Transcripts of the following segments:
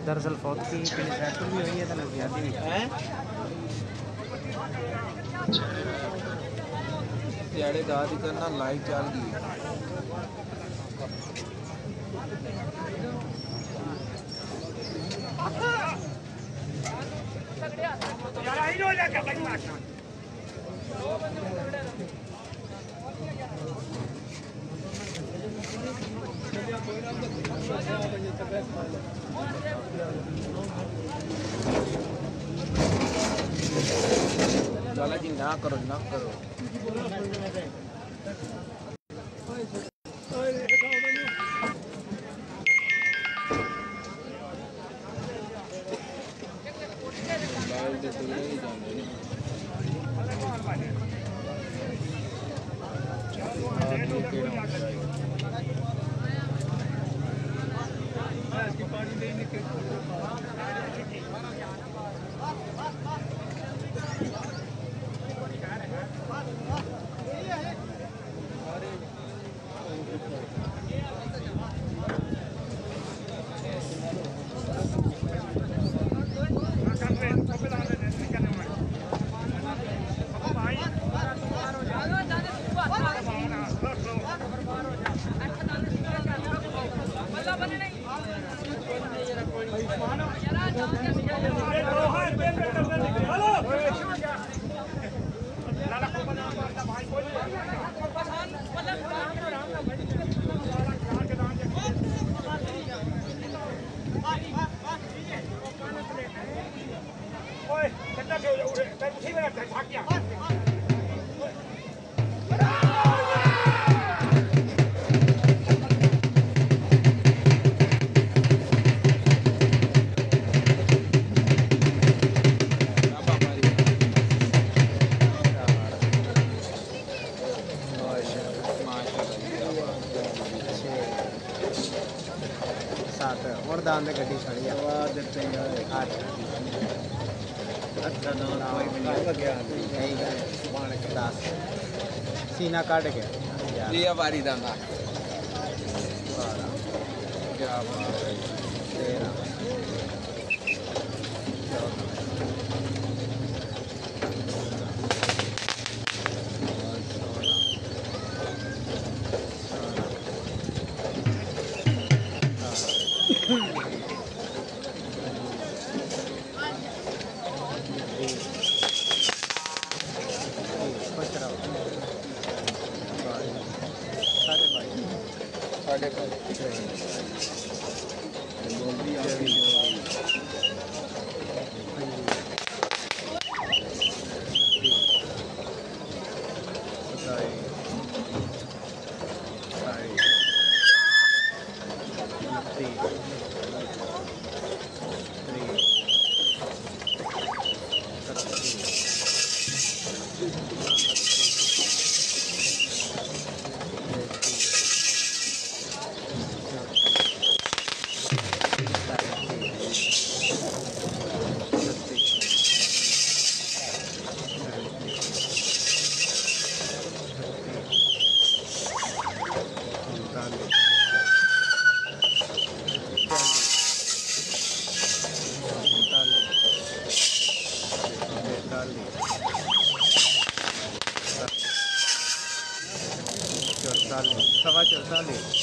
दरअसल फौत की पिछले साइड पर भी हुई है तो नजरियाती भी है दिहाड़े दादी करना लाइव चल गई चला जी ना करो ना करो और दान में गड्डी खड़ी है आवाज देते हैं अच्छा दो कोई भी नहीं गया नहीं गए मान के 10 सीना काट के लिया बारी दाना क्या बात है 4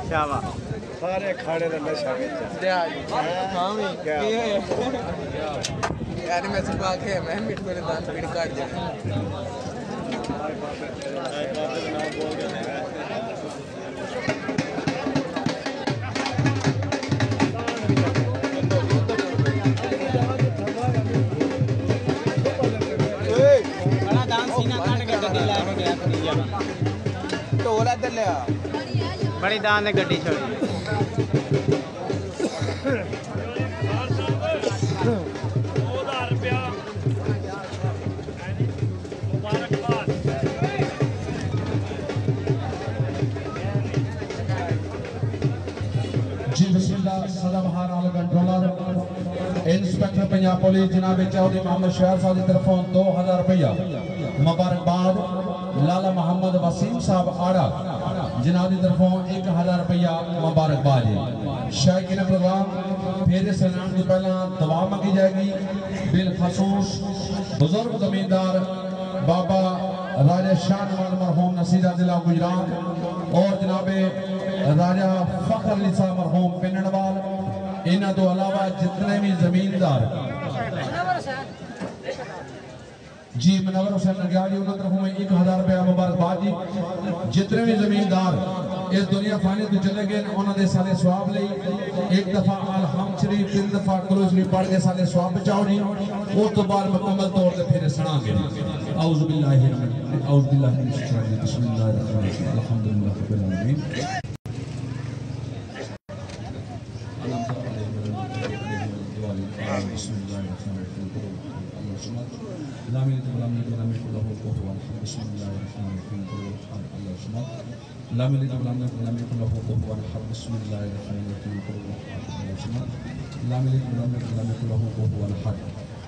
शाबाश सारे खाने का नशा यार मैं सुबह के मैं मिट को दान पीड़ काट दिया बड़ा दान सीना काट के गड्डी ला के गया टोला इधर ले आ बड़ी दान ने गड्डी छोड़ी इंस्पेक्टर पंजाब पुलिस जनाब चौधरी मोहम्मद शहर साहब की तरफों 2000 रुपया मुबारकबाद लाला मोहम्मद वसीम साहब आड़ा जनाब की तरफों 1000 रुपया मुबारकबाद है शायकीन प्रोग्राम फेरे से लाने से पहला दुआ मंगी जाएगी बिल खसूस बुजुर्ग जमींदार बाबा राजा शाहनवाज मरहूम नसीरा जिला गुजरात और जनाबे राजा फखर अली साहब मरहूम पिंडवाल इन्हों तो अलावा जितने भी जमींदार जी मनवर हुसैन नगयाल जी उन्होंने तरफों 1000 रुपया मुबारकबाद जी जितने भी जमींदार इस दुनिया फानी तो चले गए उन्होंने सारे स्वाब ले एक दफा अलहम्द शरीफ 3 दफा कुल शरीफ पढ़ के सारे स्वाब बचाओ जी उस तो बाद मुकम्मल तौर पे फिर सुनांगे औज़ु बिल्लाहि मिनश शैतानिर रजीम बिस्मिल्लाहिर रहमानिर रहीम अल्हम्दुलिल्लाहि रब्बिल आलमीन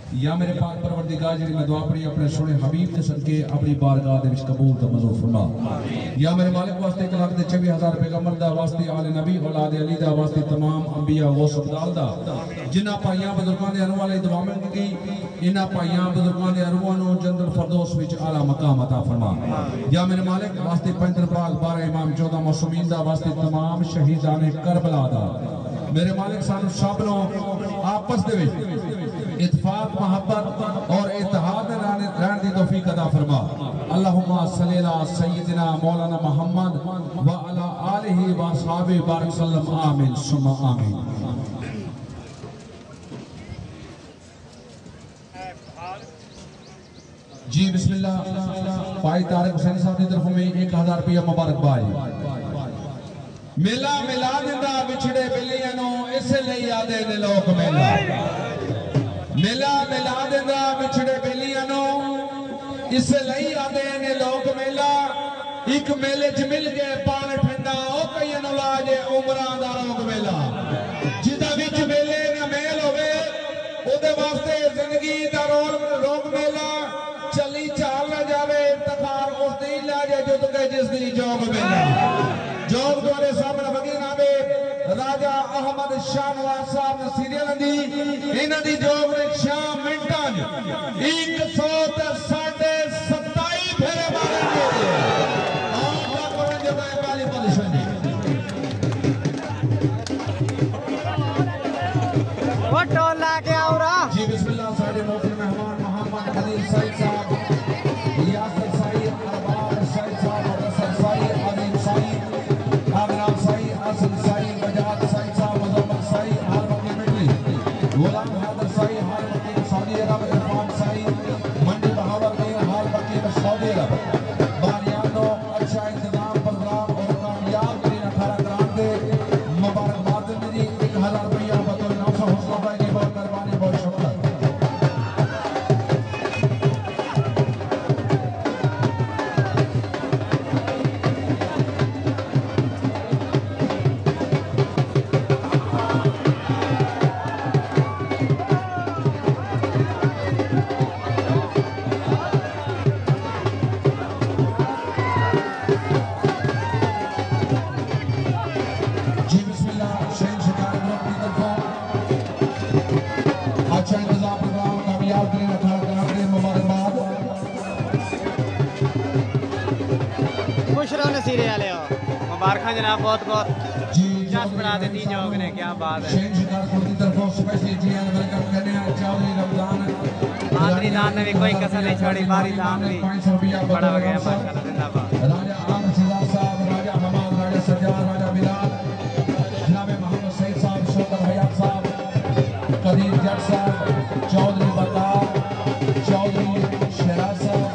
या मेरे पाक परवरदिगार जी मैं दुआ पढ़ी अपने सोने हबीब के सदके अपनी बारगाह दे विच कबूल ते मंजूर फरमा। या मेरे मालिक वास्ते 1,24,000 पैगंबर दा वास्ते आले नबी औलाद अली दा वास्ते तमाम अंबिया गौस अब्दाल दा जिन्हां भाइयां बुजुर्गां दे अरवाह लई दुआ मंगी इन्हां भाइयां बुजुर्गां दे अरवाह नूं जन्नत फरदौस विच आला मकाम अता फरमा। या मेरे मालिक वास्ते 15 बाग 12 इमाम 14 मासूमीन दा वास्ते तमाम शहीदान करबला दा मेरे मालिक सानू सब नूं आपस दे विच इत्तेफाक मोहब्बत और इत्तेहाद रहने की तौफीक अता फरमा। अल्लाहुम्मा सल्ली अला सय्यिदिना मौलाना मुहम्मद व अला आलिहि व अस्हाबिहि बारिक सल्लम आमीन सुम्मा आमीन। जी बिस्मिल्लाह। भाई तारिक हुसैन साहब की तरफ में 1000 रुपया मुबारकबाद। मेला मिला दिंदा विछड़े बिल्लियां नूं इसलिए आदे ने लोक मेला मेला मिला देंदा विछड़े बेलियां नूं इसलिए आदे ने लोक मेला। एक मेले च मिल गए पानी ठंडा ओ कईयां नूं लाजे उमरां दा रोग मेला। जिदा विच मेले ना मेल होवे ओदे वास्ते जिंदगी दा रोग मेला। चली चाल ना जावे तखार उस दी लाजे जुद के जिस दी जोग मेला। जोग द्वारे सामने वगी नावे राजा अहमद शाहनवाज साहब ने सीरियल दी इन्हां दी जोग ने 6 मिनटां 127 फेरे मारेंगे। आपका कौन जब पहली पोजीशन वो टोल ला के आओ रा जी बिस्मिल्लाह। साडे मोहतरम मेहमान मोहम्मद खलील सईद साहब यासिर सईद अरबाज सईद साहब रसल सईद अजीम सईद अमरान सईद असल सईद बजाज सईद साहब मुजम्मल सईद हर वक्त मिटली गुलाम हैदर सईद हर वक्त सऊदी अरब इरफान सईद मंडी बहावलदीन हर वक्त सऊदी अरब बारियानो अच्छा इंतजाम प्रोग्राम और कामयाब तरीन 18 ग्राम दे मुबारकबाद मेरी 1000 रुपया बतौर 900 हौसला भाई की बहुत मेहरबानी बहुत शुक्रिया। मुबारक जनाब बहुत बहुत जस बना देती जोग ने क्या बात है। आखिरी दान ने भी कोई कसर नहीं छोड़ी बारी दान भी बड़ा हो गया माशाल्लाह जिंदाबाद। राजा आमिर सिद्दीक साहब राजा हमाद राजा सज्जाद राजा बिलाल जनाब मोहम्मद सईद साहब शौकत हयात साहब कदीर जट साहब चौधरी बकार चौधरी शहराज साहब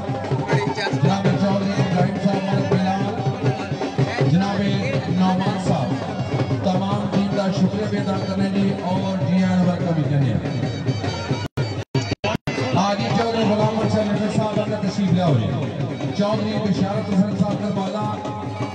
जनाब चौधरी इब्राहिम साहब मलिक बिलाल जनाब नौमान साहब तमाम टीम का शुक्रिया भी अदा करने जी और जी आने वाला भी करने आज चौधरी गुलाम साहब तशरीफ लाओ चौधरी बिशारत